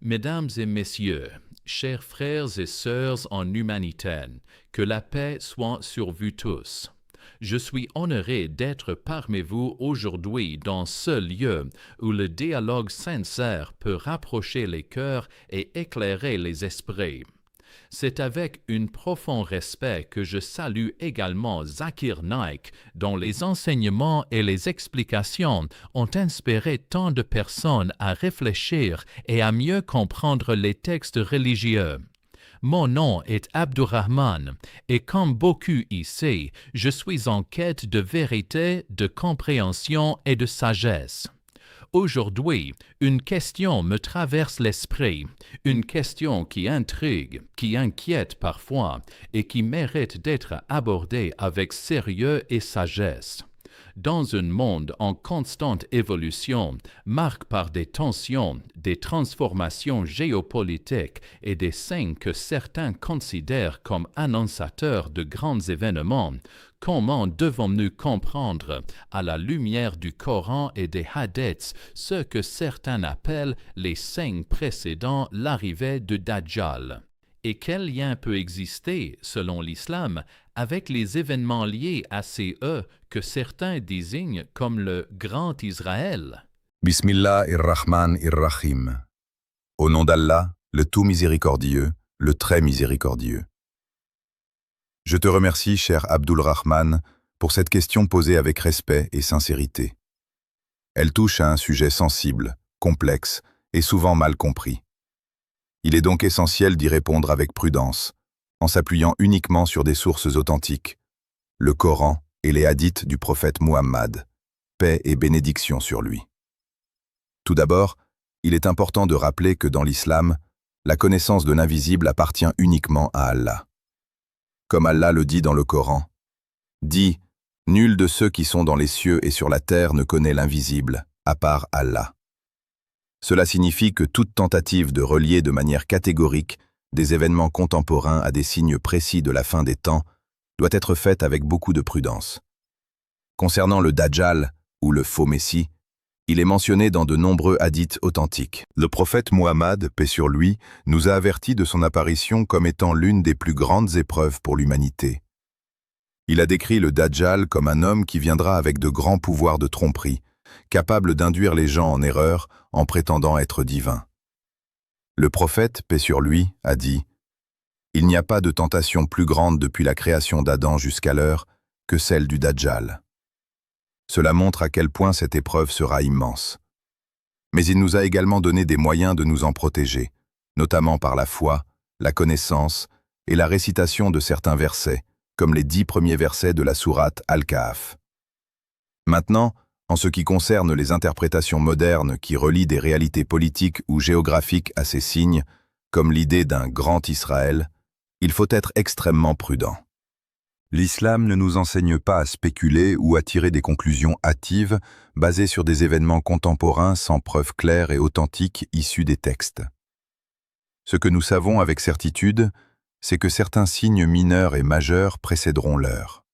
Mesdames et messieurs, chers frères et sœurs en humanité, que la paix soit sur vous tous. Je suis honoré d'être parmi vous aujourd'hui dans ce lieu où le dialogue sincère peut rapprocher les cœurs et éclairer les esprits. C'est avec un profond respect que je salue également Zakir Naik, dont les enseignements et les explications ont inspiré tant de personnes à réfléchir et à mieux comprendre les textes religieux. Mon nom est Abdurrahman et comme beaucoup ici, je suis en quête de vérité, de compréhension et de sagesse. Aujourd'hui, une question me traverse l'esprit, une question qui intrigue, qui inquiète parfois et qui mérite d'être abordée avec sérieux et sagesse. Dans un monde en constante évolution, marqué par des tensions, des transformations géopolitiques et des signes que certains considèrent comme annonciateurs de grands événements, comment devons-nous comprendre, à la lumière du Coran et des hadiths, ce que certains appellent les signes précédant l'arrivée de Dajjal? Et quel lien peut exister, selon l'islam, avec les événements liés à ces que certains désignent comme le Grand Israël? Bismillahir-Rahman-ir-Rahim. Au nom d'Allah, le tout miséricordieux, le très miséricordieux. Je te remercie, cher Abdul Rahman, pour cette question posée avec respect et sincérité. Elle touche à un sujet sensible, complexe et souvent mal compris. Il est donc essentiel d'y répondre avec prudence, en s'appuyant uniquement sur des sources authentiques, le Coran et les hadiths du prophète Muhammad, paix et bénédiction sur lui. Tout d'abord, il est important de rappeler que dans l'islam, la connaissance de l'invisible appartient uniquement à Allah. Comme Allah le dit dans le Coran, « Dis, nul de ceux qui sont dans les cieux et sur la terre ne connaît l'invisible, à part Allah. » Cela signifie que toute tentative de relier de manière catégorique des événements contemporains à des signes précis de la fin des temps doit être faite avec beaucoup de prudence. Concernant le Dajjal, ou le faux Messie, il est mentionné dans de nombreux hadiths authentiques. Le prophète Muhammad, paix sur lui, nous a avertis de son apparition comme étant l'une des plus grandes épreuves pour l'humanité. Il a décrit le Dajjal comme un homme qui viendra avec de grands pouvoirs de tromperie, capable d'induire les gens en erreur en prétendant être divin. Le prophète, paix sur lui, a dit « Il n'y a pas de tentation plus grande depuis la création d'Adam jusqu'à l'heure que celle du Dajjal. » Cela montre à quel point cette épreuve sera immense. Mais il nous a également donné des moyens de nous en protéger, notamment par la foi, la connaissance et la récitation de certains versets, comme les 10 premiers versets de la sourate Al-Kahf. Maintenant, en ce qui concerne les interprétations modernes qui relient des réalités politiques ou géographiques à ces signes, comme l'idée d'un grand Israël, il faut être extrêmement prudent. L'islam ne nous enseigne pas à spéculer ou à tirer des conclusions hâtives basées sur des événements contemporains sans preuves claires et authentiques issues des textes. Ce que nous savons avec certitude, c'est que certains signes mineurs et majeurs précéderont l'heure.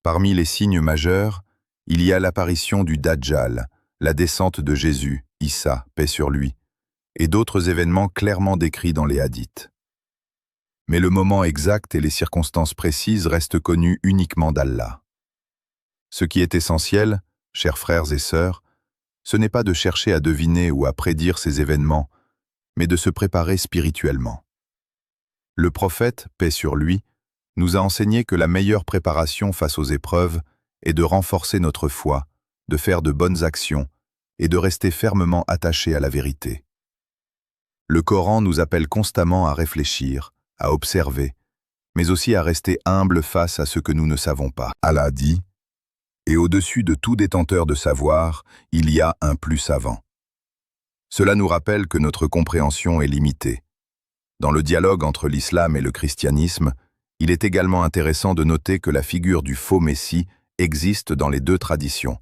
Parmi les signes majeurs, il y a l'apparition du Dajjal, la descente de Jésus, Issa, paix sur lui, et d'autres événements clairement décrits dans les hadiths. Mais le moment exact et les circonstances précises restent connus uniquement d'Allah. Ce qui est essentiel, chers frères et sœurs, ce n'est pas de chercher à deviner ou à prédire ces événements, mais de se préparer spirituellement. Le prophète, paix sur lui, nous a enseigné que la meilleure préparation face aux épreuves est de renforcer notre foi, de faire de bonnes actions et de rester fermement attachés à la vérité. Le Coran nous appelle constamment à réfléchir, à observer, mais aussi à rester humble face à ce que nous ne savons pas. Allah dit « Et au-dessus de tout détenteur de savoir, il y a un plus savant. » Cela nous rappelle que notre compréhension est limitée. Dans le dialogue entre l'islam et le christianisme, il est également intéressant de noter que la figure du faux Messie existe dans les deux traditions,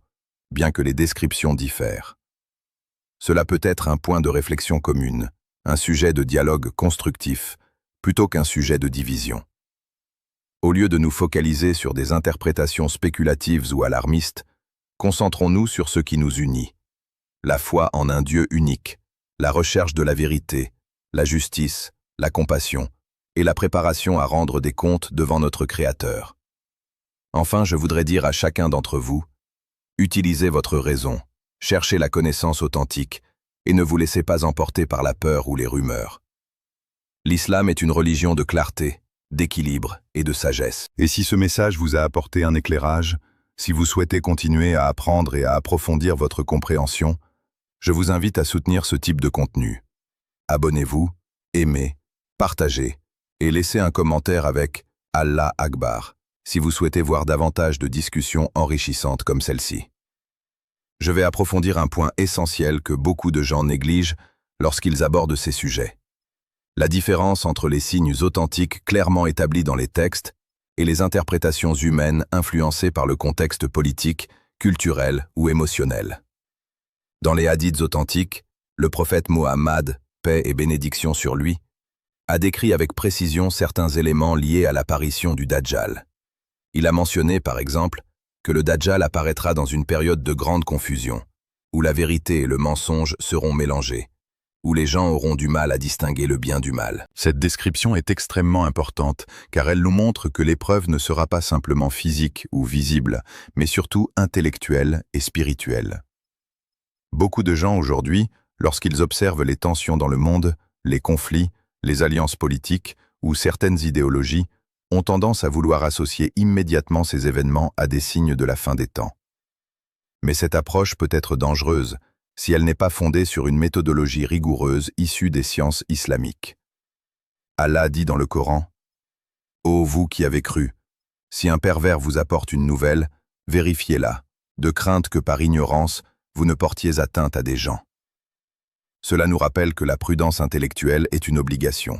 bien que les descriptions diffèrent. Cela peut être un point de réflexion commune, un sujet de dialogue constructif, plutôt qu'un sujet de division. Au lieu de nous focaliser sur des interprétations spéculatives ou alarmistes, concentrons-nous sur ce qui nous unit, la foi en un Dieu unique, la recherche de la vérité, la justice, la compassion et la préparation à rendre des comptes devant notre Créateur. Enfin, je voudrais dire à chacun d'entre vous, utilisez votre raison, cherchez la connaissance authentique et ne vous laissez pas emporter par la peur ou les rumeurs. L'islam est une religion de clarté, d'équilibre et de sagesse. Et si ce message vous a apporté un éclairage, si vous souhaitez continuer à apprendre et à approfondir votre compréhension, je vous invite à soutenir ce type de contenu. Abonnez-vous, aimez, partagez et laissez un commentaire avec « Allah Akbar » si vous souhaitez voir davantage de discussions enrichissantes comme celle-ci. Je vais approfondir un point essentiel que beaucoup de gens négligent lorsqu'ils abordent ces sujets. La différence entre les signes authentiques clairement établis dans les textes et les interprétations humaines influencées par le contexte politique, culturel ou émotionnel. Dans les hadiths authentiques, le prophète Mohammed, paix et bénédiction sur lui, a décrit avec précision certains éléments liés à l'apparition du Dajjal. Il a mentionné, par exemple, que le Dajjal apparaîtra dans une période de grande confusion, où la vérité et le mensonge seront mélangés, où les gens auront du mal à distinguer le bien du mal. Cette description est extrêmement importante, car elle nous montre que l'épreuve ne sera pas simplement physique ou visible, mais surtout intellectuelle et spirituelle. Beaucoup de gens aujourd'hui, lorsqu'ils observent les tensions dans le monde, les conflits, les alliances politiques ou certaines idéologies, ont tendance à vouloir associer immédiatement ces événements à des signes de la fin des temps. Mais cette approche peut être dangereuse si elle n'est pas fondée sur une méthodologie rigoureuse issue des sciences islamiques. Allah dit dans le Coran, « Ô vous qui avez cru, si un pervers vous apporte une nouvelle, vérifiez-la, de crainte que par ignorance, vous ne portiez atteinte à des gens. » Cela nous rappelle que la prudence intellectuelle est une obligation.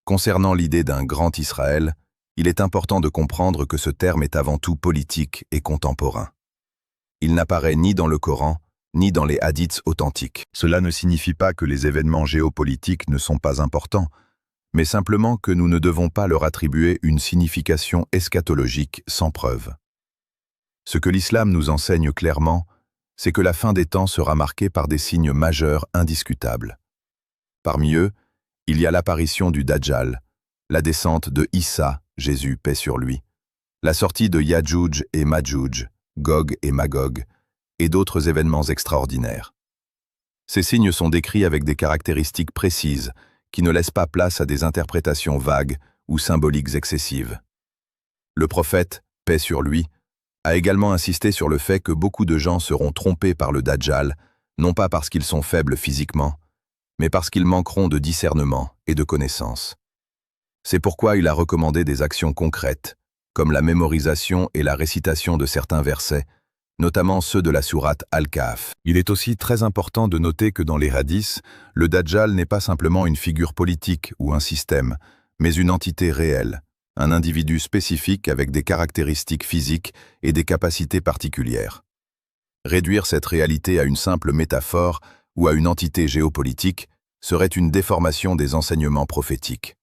Concernant l'idée d'un grand Israël, il est important de comprendre que ce terme est avant tout politique et contemporain. Il n'apparaît ni dans le Coran, ni dans les hadiths authentiques. Cela ne signifie pas que les événements géopolitiques ne sont pas importants, mais simplement que nous ne devons pas leur attribuer une signification eschatologique sans preuve. Ce que l'islam nous enseigne clairement, c'est que la fin des temps sera marquée par des signes majeurs indiscutables. Parmi eux, il y a l'apparition du Dajjal, la descente de Issa, Jésus, paix sur lui, la sortie de Yadjouj et Madjouj, Gog et Magog, et d'autres événements extraordinaires. Ces signes sont décrits avec des caractéristiques précises qui ne laissent pas place à des interprétations vagues ou symboliques excessives. Le prophète, paix sur lui, a également insisté sur le fait que beaucoup de gens seront trompés par le Dajjal, non pas parce qu'ils sont faibles physiquement, mais parce qu'ils manqueront de discernement et de connaissance. C'est pourquoi il a recommandé des actions concrètes, comme la mémorisation et la récitation de certains versets, notamment ceux de la sourate Al-Kahf. Il est aussi très important de noter que dans les hadiths, le Dajjal n'est pas simplement une figure politique ou un système, mais une entité réelle, un individu spécifique avec des caractéristiques physiques et des capacités particulières. Réduire cette réalité à une simple métaphore ou à une entité géopolitique serait une déformation des enseignements prophétiques.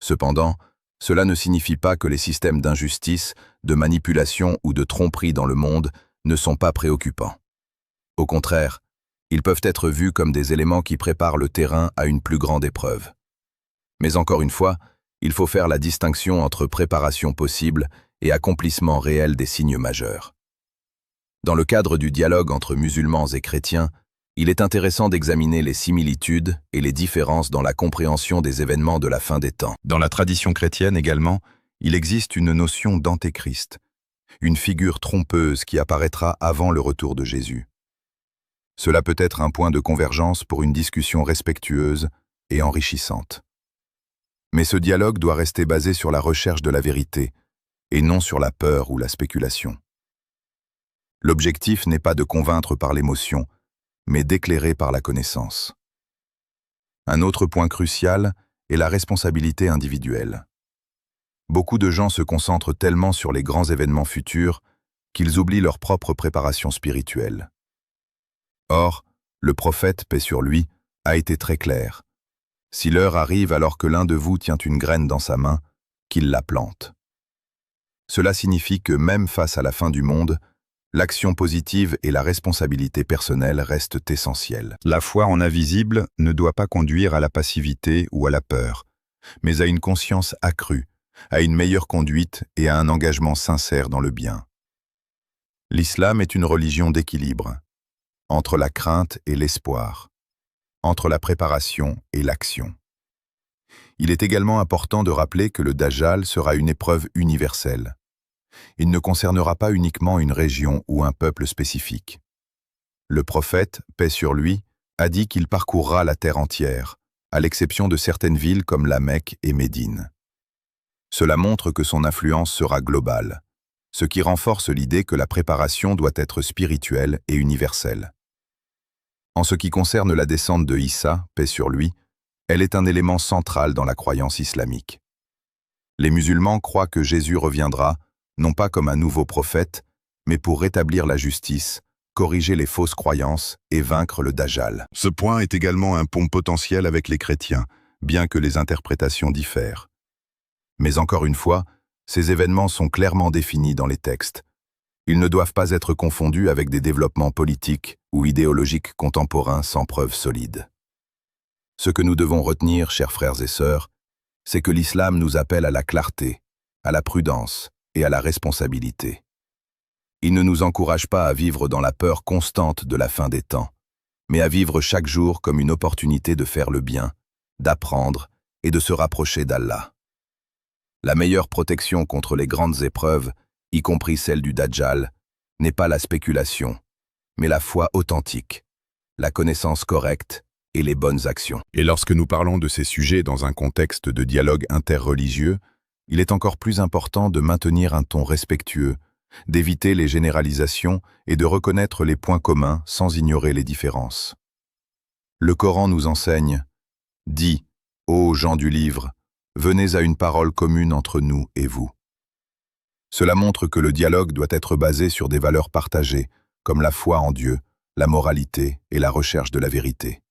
Cependant, cela ne signifie pas que les systèmes d'injustice, de manipulation ou de tromperie dans le monde ne sont pas préoccupants. Au contraire, ils peuvent être vus comme des éléments qui préparent le terrain à une plus grande épreuve. Mais encore une fois, il faut faire la distinction entre préparation possible et accomplissement réel des signes majeurs. Dans le cadre du dialogue entre musulmans et chrétiens, il est intéressant d'examiner les similitudes et les différences dans la compréhension des événements de la fin des temps. Dans la tradition chrétienne également, il existe une notion d'antéchrist, une figure trompeuse qui apparaîtra avant le retour de Jésus. Cela peut être un point de convergence pour une discussion respectueuse et enrichissante. Mais ce dialogue doit rester basé sur la recherche de la vérité et non sur la peur ou la spéculation. L'objectif n'est pas de convaincre par l'émotion, mais d'éclairer par la connaissance. Un autre point crucial est la responsabilité individuelle. Beaucoup de gens se concentrent tellement sur les grands événements futurs qu'ils oublient leur propre préparation spirituelle. Or, le prophète, paix sur lui, a été très clair. Si l'heure arrive alors que l'un de vous tient une graine dans sa main, qu'il la plante. Cela signifie que même face à la fin du monde, L'action positive et la responsabilité personnelle restent essentielles. La foi en invisible ne doit pas conduire à la passivité ou à la peur, mais à une conscience accrue, à une meilleure conduite et à un engagement sincère dans le bien. L'islam est une religion d'équilibre, entre la crainte et l'espoir, entre la préparation et l'action. Il est également important de rappeler que le Dajjal sera une épreuve universelle. Il ne concernera pas uniquement une région ou un peuple spécifique. Le prophète, paix sur lui, a dit qu'il parcourra la terre entière, à l'exception de certaines villes comme la Mecque et Médine. Cela montre que son influence sera globale, ce qui renforce l'idée que la préparation doit être spirituelle et universelle. En ce qui concerne la descente de Issa, paix sur lui, elle est un élément central dans la croyance islamique. Les musulmans croient que Jésus reviendra, non pas comme un nouveau prophète, mais pour rétablir la justice, corriger les fausses croyances et vaincre le Dajjal. Ce point est également un pont potentiel avec les chrétiens, bien que les interprétations diffèrent. Mais encore une fois, ces événements sont clairement définis dans les textes. Ils ne doivent pas être confondus avec des développements politiques ou idéologiques contemporains sans preuves solides. Ce que nous devons retenir, chers frères et sœurs, c'est que l'islam nous appelle à la clarté, à la prudence et à la responsabilité. Il ne nous encourage pas à vivre dans la peur constante de la fin des temps, mais à vivre chaque jour comme une opportunité de faire le bien, d'apprendre et de se rapprocher d'Allah. La meilleure protection contre les grandes épreuves, y compris celle du Dajjal, n'est pas la spéculation, mais la foi authentique, la connaissance correcte et les bonnes actions. Et lorsque nous parlons de ces sujets dans un contexte de dialogue interreligieux, il est encore plus important de maintenir un ton respectueux, d'éviter les généralisations et de reconnaître les points communs sans ignorer les différences. Le Coran nous enseigne « Dis, ô gens du livre, venez à une parole commune entre nous et vous ». Cela montre que le dialogue doit être basé sur des valeurs partagées, comme la foi en Dieu, la moralité et la recherche de la vérité.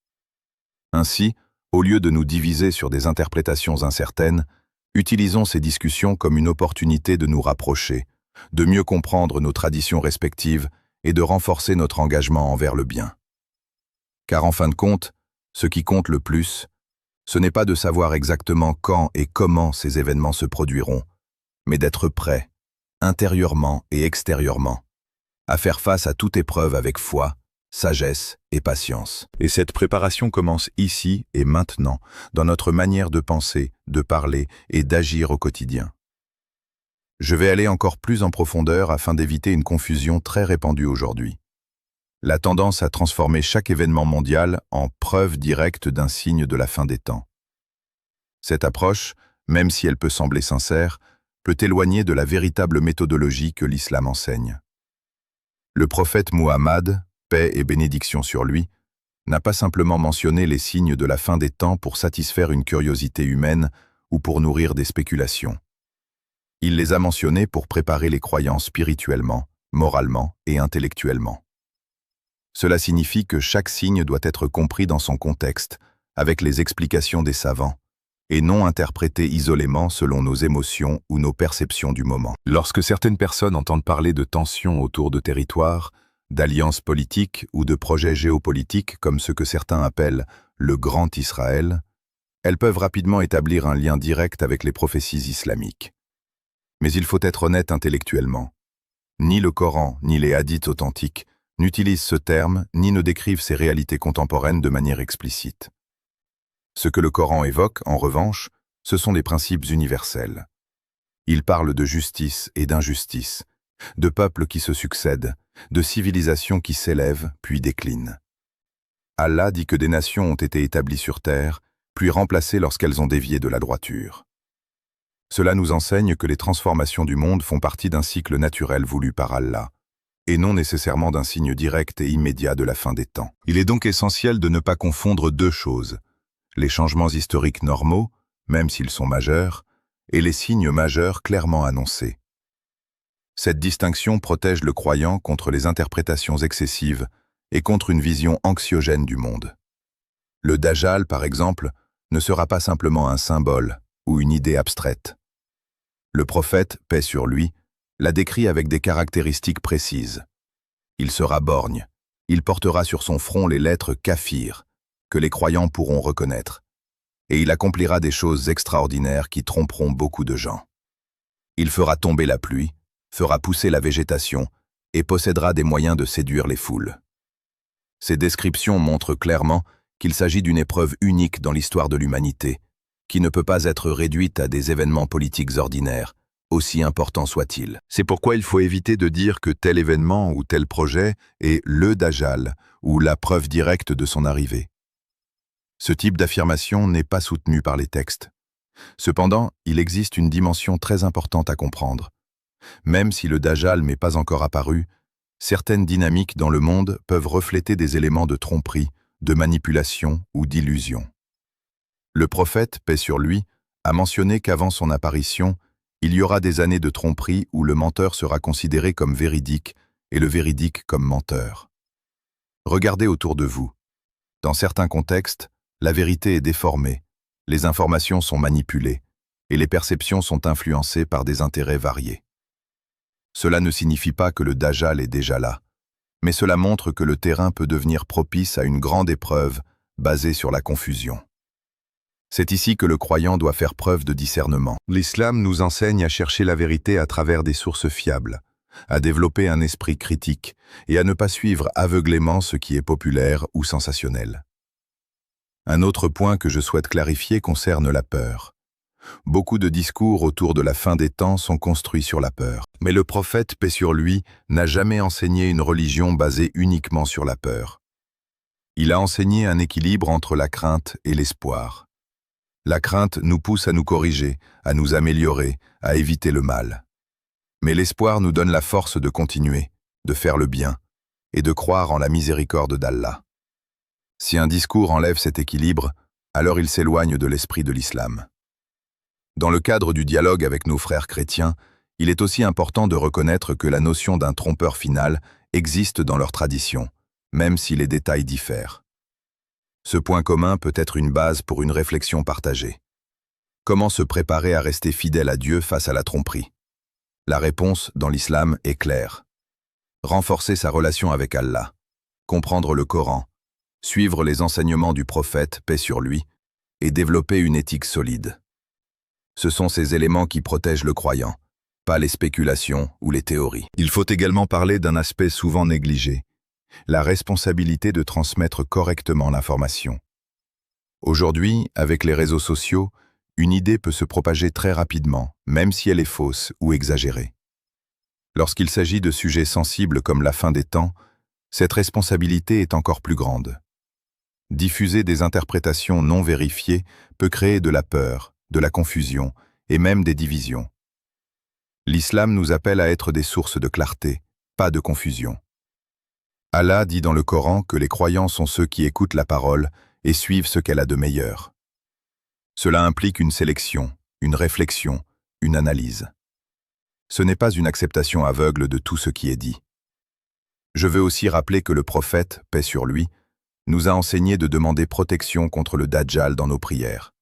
Ainsi, au lieu de nous diviser sur des interprétations incertaines, utilisons ces discussions comme une opportunité de nous rapprocher, de mieux comprendre nos traditions respectives et de renforcer notre engagement envers le bien. Car en fin de compte, ce qui compte le plus, ce n'est pas de savoir exactement quand et comment ces événements se produiront, mais d'être prêt, intérieurement et extérieurement, à faire face à toute épreuve avec foi, sagesse et patience. Et cette préparation commence ici et maintenant, dans notre manière de penser, de parler et d'agir au quotidien. Je vais aller encore plus en profondeur afin d'éviter une confusion très répandue aujourd'hui. La tendance à transformer chaque événement mondial en preuve directe d'un signe de la fin des temps. Cette approche, même si elle peut sembler sincère, peut éloigner de la véritable méthodologie que l'islam enseigne. Le prophète Muhammad, paix et bénédiction sur lui, n'a pas simplement mentionné les signes de la fin des temps pour satisfaire une curiosité humaine ou pour nourrir des spéculations. Il les a mentionnés pour préparer les croyants spirituellement, moralement et intellectuellement. Cela signifie que chaque signe doit être compris dans son contexte, avec les explications des savants, et non interprété isolément selon nos émotions ou nos perceptions du moment. Lorsque certaines personnes entendent parler de tensions autour de territoires, d'alliances politiques ou de projets géopolitiques comme ce que certains appellent le Grand Israël, elles peuvent rapidement établir un lien direct avec les prophéties islamiques. Mais il faut être honnête intellectuellement. Ni le Coran ni les hadiths authentiques n'utilisent ce terme ni ne décrivent ces réalités contemporaines de manière explicite. Ce que le Coran évoque, en revanche, ce sont des principes universels. Il parle de justice et d'injustice, de peuples qui se succèdent, de civilisations qui s'élèvent puis déclinent. Allah dit que des nations ont été établies sur terre, puis remplacées lorsqu'elles ont dévié de la droiture. Cela nous enseigne que les transformations du monde font partie d'un cycle naturel voulu par Allah, et non nécessairement d'un signe direct et immédiat de la fin des temps. Il est donc essentiel de ne pas confondre deux choses, les changements historiques normaux, même s'ils sont majeurs, et les signes majeurs clairement annoncés. Cette distinction protège le croyant contre les interprétations excessives et contre une vision anxiogène du monde. Le Dajjal, par exemple, ne sera pas simplement un symbole ou une idée abstraite. Le prophète, paix sur lui, l'a décrit avec des caractéristiques précises, Il sera borgne. Il portera sur son front les lettres Kafir, que les croyants pourront reconnaître. Et il accomplira des choses extraordinaires qui tromperont beaucoup de gens. Il fera tomber la pluie, fera pousser la végétation et possédera des moyens de séduire les foules. Ces descriptions montrent clairement qu'il s'agit d'une épreuve unique dans l'histoire de l'humanité, qui ne peut pas être réduite à des événements politiques ordinaires, aussi importants soient-ils. C'est pourquoi il faut éviter de dire que tel événement ou tel projet est le Dajjal ou la preuve directe de son arrivée. Ce type d'affirmation n'est pas soutenu par les textes. Cependant, il existe une dimension très importante à comprendre. Même si le Dajjal n'est pas encore apparu, certaines dynamiques dans le monde peuvent refléter des éléments de tromperie, de manipulation ou d'illusion. Le prophète, paix sur lui, a mentionné qu'avant son apparition, il y aura des années de tromperie où le menteur sera considéré comme véridique et le véridique comme menteur. Regardez autour de vous. Dans certains contextes, la vérité est déformée, les informations sont manipulées et les perceptions sont influencées par des intérêts variés. Cela ne signifie pas que le Dajjal est déjà là, mais cela montre que le terrain peut devenir propice à une grande épreuve basée sur la confusion. C'est ici que le croyant doit faire preuve de discernement. L'islam nous enseigne à chercher la vérité à travers des sources fiables, à développer un esprit critique et à ne pas suivre aveuglément ce qui est populaire ou sensationnel. Un autre point que je souhaite clarifier concerne la peur. Beaucoup de discours autour de la fin des temps sont construits sur la peur. Mais le prophète, paix sur lui, n'a jamais enseigné une religion basée uniquement sur la peur. Il a enseigné un équilibre entre la crainte et l'espoir. La crainte nous pousse à nous corriger, à nous améliorer, à éviter le mal. Mais l'espoir nous donne la force de continuer, de faire le bien et de croire en la miséricorde d'Allah. Si un discours enlève cet équilibre, alors il s'éloigne de l'esprit de l'islam. Dans le cadre du dialogue avec nos frères chrétiens, il est aussi important de reconnaître que la notion d'un trompeur final existe dans leur tradition, même si les détails diffèrent. Ce point commun peut être une base pour une réflexion partagée. Comment se préparer à rester fidèle à Dieu face à la tromperie? La réponse, dans l'islam, est claire. Renforcer sa relation avec Allah, comprendre le Coran, suivre les enseignements du prophète, paix sur lui, et développer une éthique solide. Ce sont ces éléments qui protègent le croyant, pas les spéculations ou les théories. Il faut également parler d'un aspect souvent négligé, la responsabilité de transmettre correctement l'information. Aujourd'hui, avec les réseaux sociaux, une idée peut se propager très rapidement, même si elle est fausse ou exagérée. Lorsqu'il s'agit de sujets sensibles comme la fin des temps, cette responsabilité est encore plus grande. Diffuser des interprétations non vérifiées peut créer de la peur, de la confusion et même des divisions. L'islam nous appelle à être des sources de clarté, pas de confusion. Allah dit dans le Coran que les croyants sont ceux qui écoutent la parole et suivent ce qu'elle a de meilleur. Cela implique une sélection, une réflexion, une analyse. Ce n'est pas une acceptation aveugle de tout ce qui est dit. Je veux aussi rappeler que le prophète, paix sur lui, nous a enseigné de demander protection contre le Dajjal dans nos prières.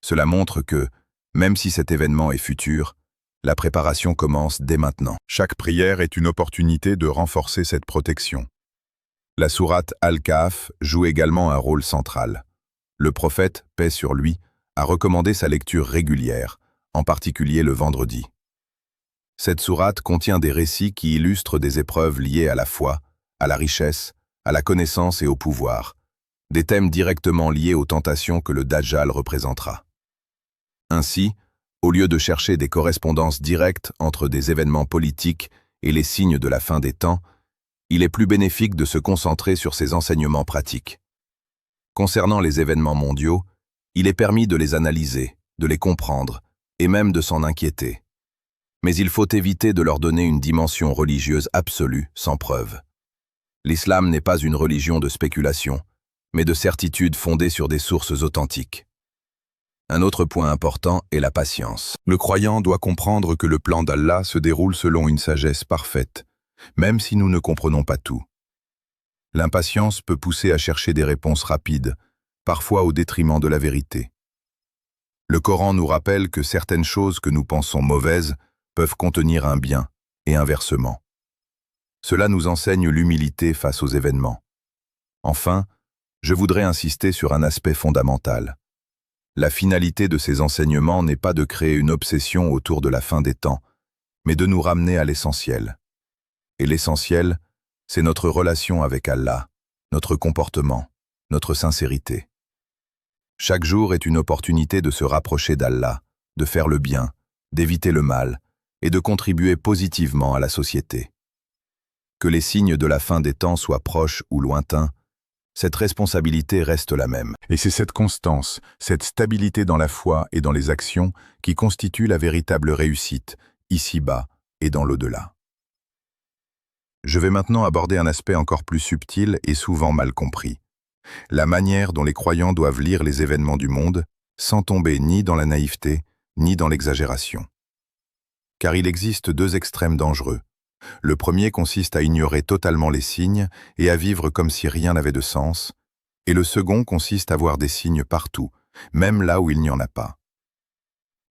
Cela montre que, même si cet événement est futur, la préparation commence dès maintenant. Chaque prière est une opportunité de renforcer cette protection. La sourate Al-Kahf joue également un rôle central. Le prophète, paix sur lui, a recommandé sa lecture régulière, en particulier le vendredi. Cette sourate contient des récits qui illustrent des épreuves liées à la foi, à la richesse, à la connaissance et au pouvoir, des thèmes directement liés aux tentations que le Dajjal représentera. Ainsi, au lieu de chercher des correspondances directes entre des événements politiques et les signes de la fin des temps, il est plus bénéfique de se concentrer sur ces enseignements pratiques. Concernant les événements mondiaux, il est permis de les analyser, de les comprendre et même de s'en inquiéter. Mais il faut éviter de leur donner une dimension religieuse absolue, sans preuve. L'islam n'est pas une religion de spéculation, mais de certitude fondée sur des sources authentiques. Un autre point important est la patience. Le croyant doit comprendre que le plan d'Allah se déroule selon une sagesse parfaite, même si nous ne comprenons pas tout. L'impatience peut pousser à chercher des réponses rapides, parfois au détriment de la vérité. Le Coran nous rappelle que certaines choses que nous pensons mauvaises peuvent contenir un bien, et inversement. Cela nous enseigne l'humilité face aux événements. Enfin, je voudrais insister sur un aspect fondamental. La finalité de ces enseignements n'est pas de créer une obsession autour de la fin des temps, mais de nous ramener à l'essentiel. Et l'essentiel, c'est notre relation avec Allah, notre comportement, notre sincérité. Chaque jour est une opportunité de se rapprocher d'Allah, de faire le bien, d'éviter le mal et de contribuer positivement à la société. Que les signes de la fin des temps soient proches ou lointains, cette responsabilité reste la même. Et c'est cette constance, cette stabilité dans la foi et dans les actions qui constitue la véritable réussite, ici-bas et dans l'au-delà. Je vais maintenant aborder un aspect encore plus subtil et souvent mal compris. La manière dont les croyants doivent lire les événements du monde, sans tomber ni dans la naïveté, ni dans l'exagération. Car il existe deux extrêmes dangereux. Le premier consiste à ignorer totalement les signes et à vivre comme si rien n'avait de sens, et le second consiste à voir des signes partout, même là où il n'y en a pas.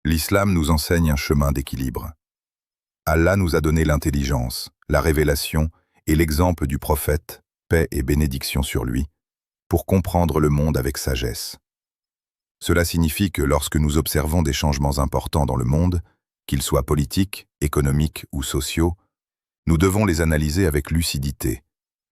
L'islam nous enseigne un chemin d'équilibre. Allah nous a donné l'intelligence, la révélation et l'exemple du prophète, paix et bénédiction sur lui, pour comprendre le monde avec sagesse. Cela signifie que lorsque nous observons des changements importants dans le monde, qu'ils soient politiques, économiques ou sociaux, nous devons les analyser avec lucidité,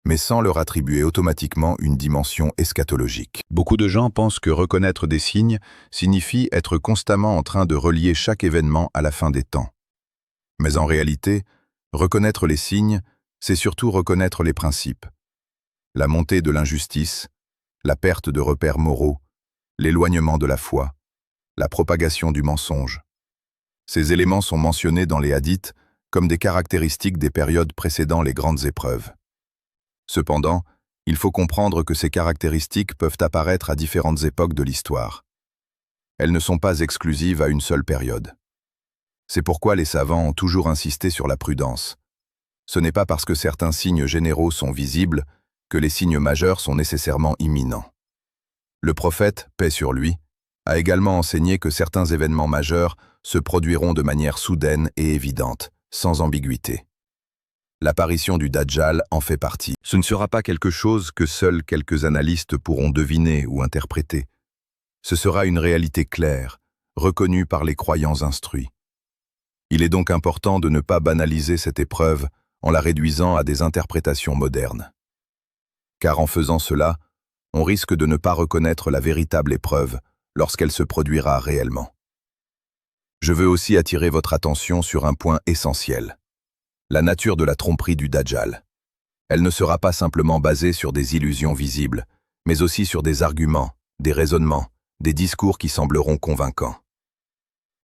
mais sans leur attribuer automatiquement une dimension eschatologique. Beaucoup de gens pensent que reconnaître des signes signifie être constamment en train de relier chaque événement à la fin des temps. Mais en réalité, reconnaître les signes, c'est surtout reconnaître les principes. La montée de l'injustice, la perte de repères moraux, l'éloignement de la foi, la propagation du mensonge. Ces éléments sont mentionnés dans les hadiths comme des caractéristiques des périodes précédant les grandes épreuves. Cependant, il faut comprendre que ces caractéristiques peuvent apparaître à différentes époques de l'histoire. Elles ne sont pas exclusives à une seule période. C'est pourquoi les savants ont toujours insisté sur la prudence. Ce n'est pas parce que certains signes généraux sont visibles que les signes majeurs sont nécessairement imminents. Le prophète, paix sur lui, a également enseigné que certains événements majeurs se produiront de manière soudaine et évidente, sans ambiguïté. L'apparition du Dajjal en fait partie. Ce ne sera pas quelque chose que seuls quelques analystes pourront deviner ou interpréter. Ce sera une réalité claire, reconnue par les croyants instruits. Il est donc important de ne pas banaliser cette épreuve en la réduisant à des interprétations modernes. Car en faisant cela, on risque de ne pas reconnaître la véritable épreuve lorsqu'elle se produira réellement. Je veux aussi attirer votre attention sur un point essentiel. La nature de la tromperie du Dajjal. Elle ne sera pas simplement basée sur des illusions visibles, mais aussi sur des arguments, des raisonnements, des discours qui sembleront convaincants.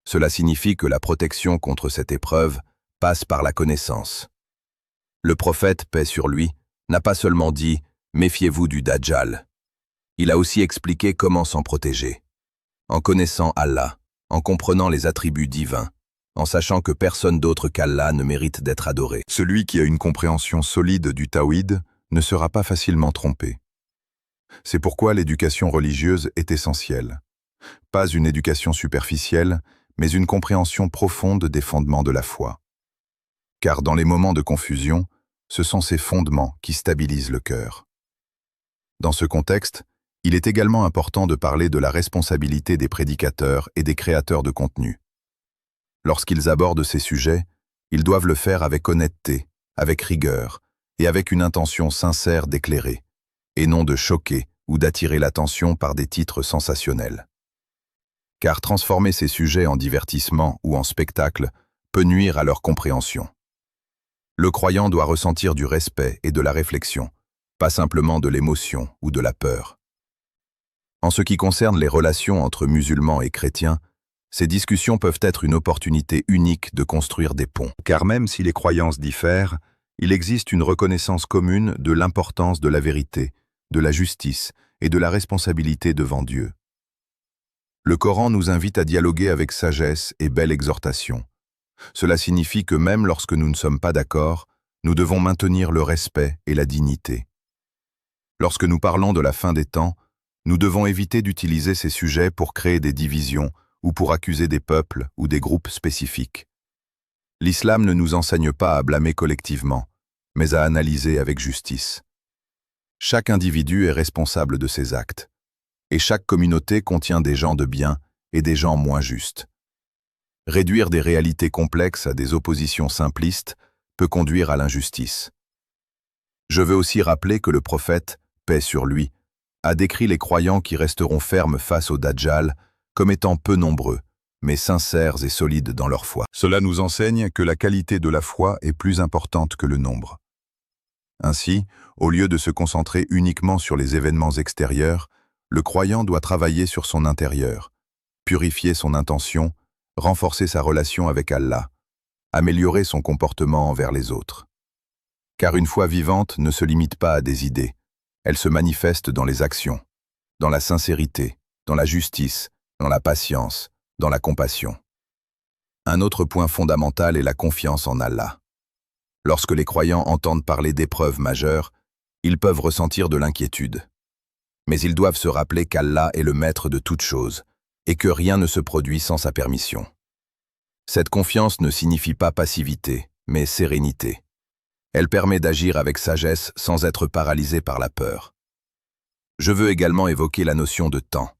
Cela signifie que la protection contre cette épreuve passe par la connaissance. Le prophète, paix sur lui, n'a pas seulement dit « méfiez-vous du Dajjal ». Il a aussi expliqué comment s'en protéger. En connaissant Allah, en comprenant les attributs divins, en sachant que personne d'autre qu'Allah ne mérite d'être adoré. Celui qui a une compréhension solide du tawhid ne sera pas facilement trompé. C'est pourquoi l'éducation religieuse est essentielle. Pas une éducation superficielle, mais une compréhension profonde des fondements de la foi. Car dans les moments de confusion, ce sont ces fondements qui stabilisent le cœur. Dans ce contexte, il est également important de parler de la responsabilité des prédicateurs et des créateurs de contenu. Lorsqu'ils abordent ces sujets, ils doivent le faire avec honnêteté, avec rigueur et avec une intention sincère d'éclairer, et non de choquer ou d'attirer l'attention par des titres sensationnels. Car transformer ces sujets en divertissement ou en spectacle peut nuire à leur compréhension. Le croyant doit ressentir du respect et de la réflexion, pas simplement de l'émotion ou de la peur. En ce qui concerne les relations entre musulmans et chrétiens, ces discussions peuvent être une opportunité unique de construire des ponts. Car même si les croyances diffèrent, il existe une reconnaissance commune de l'importance de la vérité, de la justice et de la responsabilité devant Dieu. Le Coran nous invite à dialoguer avec sagesse et belle exhortation. Cela signifie que même lorsque nous ne sommes pas d'accord, nous devons maintenir le respect et la dignité. Lorsque nous parlons de la fin des temps, nous devons éviter d'utiliser ces sujets pour créer des divisions ou pour accuser des peuples ou des groupes spécifiques. L'islam ne nous enseigne pas à blâmer collectivement, mais à analyser avec justice. Chaque individu est responsable de ses actes, et chaque communauté contient des gens de bien et des gens moins justes. Réduire des réalités complexes à des oppositions simplistes peut conduire à l'injustice. Je veux aussi rappeler que le prophète, paix sur lui, a décrit les croyants qui resteront fermes face au Dajjal comme étant peu nombreux, mais sincères et solides dans leur foi. Cela nous enseigne que la qualité de la foi est plus importante que le nombre. Ainsi, au lieu de se concentrer uniquement sur les événements extérieurs, le croyant doit travailler sur son intérieur, purifier son intention, renforcer sa relation avec Allah, améliorer son comportement envers les autres. Car une foi vivante ne se limite pas à des idées, elle se manifeste dans les actions, dans la sincérité, dans la justice, dans la patience, dans la compassion. Un autre point fondamental est la confiance en Allah. Lorsque les croyants entendent parler d'épreuves majeures, ils peuvent ressentir de l'inquiétude. Mais ils doivent se rappeler qu'Allah est le maître de toutes choses et que rien ne se produit sans sa permission. Cette confiance ne signifie pas passivité, mais sérénité. Elle permet d'agir avec sagesse sans être paralysé par la peur. Je veux également évoquer la notion de temps.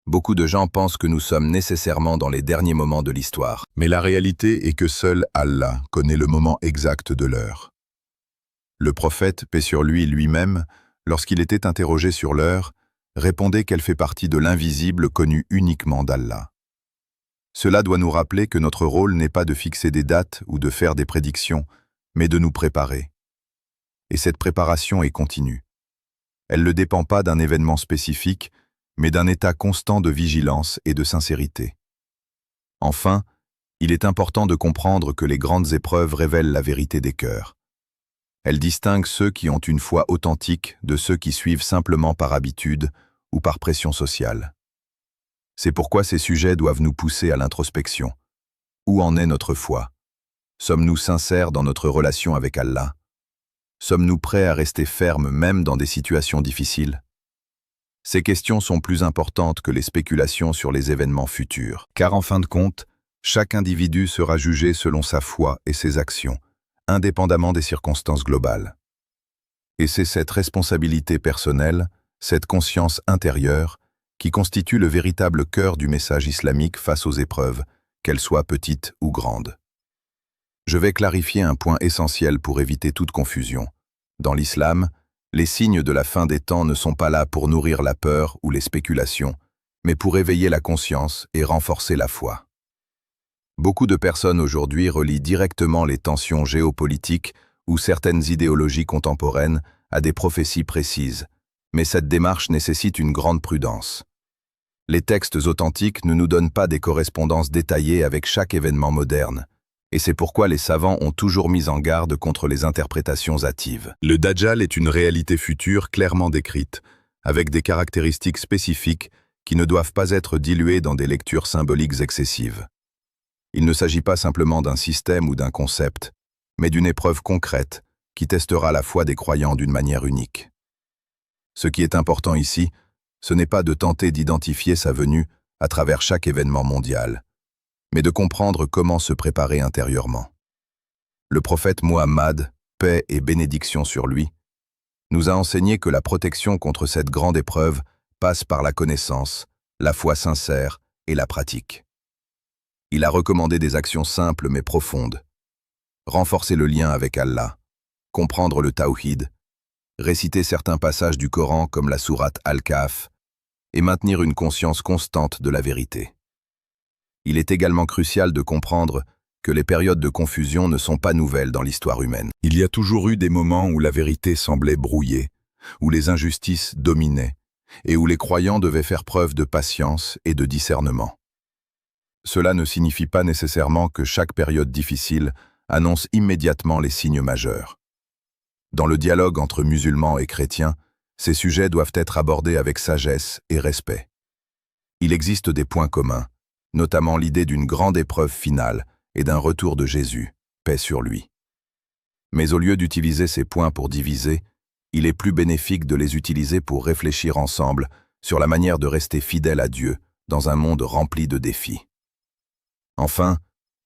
Beaucoup de gens pensent que nous sommes nécessairement dans les derniers moments de l'histoire. Mais la réalité est que seul Allah connaît le moment exact de l'heure. Le prophète, paix sur lui lui-même, lorsqu'il était interrogé sur l'heure, répondait qu'elle fait partie de l'invisible connu uniquement d'Allah. Cela doit nous rappeler que notre rôle n'est pas de fixer des dates ou de faire des prédictions, mais de nous préparer. Et cette préparation est continue. Elle ne dépend pas d'un événement spécifique, mais d'un état constant de vigilance et de sincérité. Enfin, il est important de comprendre que les grandes épreuves révèlent la vérité des cœurs. Elles distinguent ceux qui ont une foi authentique de ceux qui suivent simplement par habitude ou par pression sociale. C'est pourquoi ces sujets doivent nous pousser à l'introspection. Où en est notre foi? Sommes-nous sincères dans notre relation avec Allah? Sommes-nous prêts à rester fermes même dans des situations difficiles? Ces questions sont plus importantes que les spéculations sur les événements futurs, car en fin de compte, chaque individu sera jugé selon sa foi et ses actions, indépendamment des circonstances globales. Et c'est cette responsabilité personnelle, cette conscience intérieure, qui constitue le véritable cœur du message islamique face aux épreuves, qu'elles soient petites ou grandes. Je vais clarifier un point essentiel pour éviter toute confusion. Dans l'islam, les signes de la fin des temps ne sont pas là pour nourrir la peur ou les spéculations, mais pour éveiller la conscience et renforcer la foi. Beaucoup de personnes aujourd'hui relient directement les tensions géopolitiques ou certaines idéologies contemporaines à des prophéties précises, mais cette démarche nécessite une grande prudence. Les textes authentiques ne nous donnent pas des correspondances détaillées avec chaque événement moderne, et c'est pourquoi les savants ont toujours mis en garde contre les interprétations hâtives. Le Dajjal est une réalité future clairement décrite, avec des caractéristiques spécifiques qui ne doivent pas être diluées dans des lectures symboliques excessives. Il ne s'agit pas simplement d'un système ou d'un concept, mais d'une épreuve concrète qui testera la foi des croyants d'une manière unique. Ce qui est important ici, ce n'est pas de tenter d'identifier sa venue à travers chaque événement mondial, mais de comprendre comment se préparer intérieurement. Le prophète Muhammad, paix et bénédiction sur lui, nous a enseigné que la protection contre cette grande épreuve passe par la connaissance, la foi sincère et la pratique. Il a recommandé des actions simples mais profondes. Renforcer le lien avec Allah, comprendre le tawhid, réciter certains passages du Coran comme la sourate Al-Kahf et maintenir une conscience constante de la vérité. Il est également crucial de comprendre que les périodes de confusion ne sont pas nouvelles dans l'histoire humaine. Il y a toujours eu des moments où la vérité semblait brouillée, où les injustices dominaient et où les croyants devaient faire preuve de patience et de discernement. Cela ne signifie pas nécessairement que chaque période difficile annonce immédiatement les signes majeurs. Dans le dialogue entre musulmans et chrétiens, ces sujets doivent être abordés avec sagesse et respect. Il existe des points communs, notamment l'idée d'une grande épreuve finale et d'un retour de Jésus, paix sur lui. Mais au lieu d'utiliser ces points pour diviser, il est plus bénéfique de les utiliser pour réfléchir ensemble sur la manière de rester fidèle à Dieu dans un monde rempli de défis. Enfin,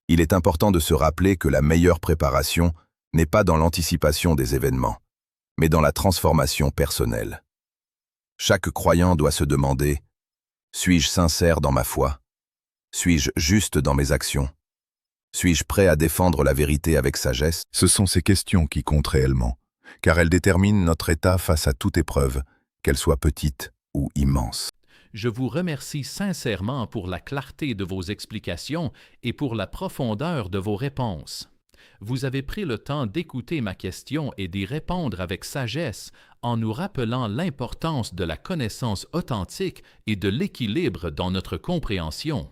il est important de se rappeler que la meilleure préparation, n'est pas dans l'anticipation des événements, mais dans la transformation personnelle. Chaque croyant doit se demander: suis-je sincère dans ma foi? Suis-je juste dans mes actions? Suis-je prêt à défendre la vérité avec sagesse? Ce sont ces questions qui comptent réellement, car elles déterminent notre état face à toute épreuve, qu'elle soit petite ou immense. Je vous remercie sincèrement pour la clarté de vos explications et pour la profondeur de vos réponses. Vous avez pris le temps d'écouter ma question et d'y répondre avec sagesse en nous rappelant l'importance de la connaissance authentique et de l'équilibre dans notre compréhension.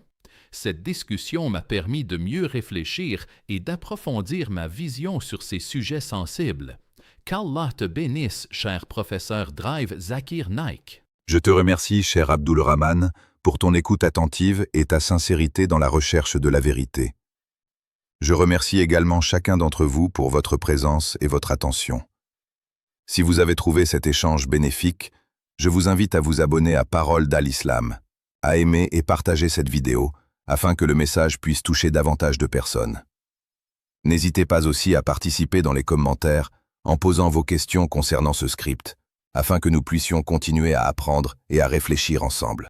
Cette discussion m'a permis de mieux réfléchir et d'approfondir ma vision sur ces sujets sensibles. Qu'Allah te bénisse, cher professeur Drive Zakir Naik. Je te remercie, cher Abdul Rahman, pour ton écoute attentive et ta sincérité dans la recherche de la vérité. Je remercie également chacun d'entre vous pour votre présence et votre attention. Si vous avez trouvé cet échange bénéfique, je vous invite à vous abonner à Parole d'Al-Islam, à aimer et partager cette vidéo, afin que le message puisse toucher davantage de personnes. N'hésitez pas aussi à participer dans les commentaires en posant vos questions concernant ce script, afin que nous puissions continuer à apprendre et à réfléchir ensemble.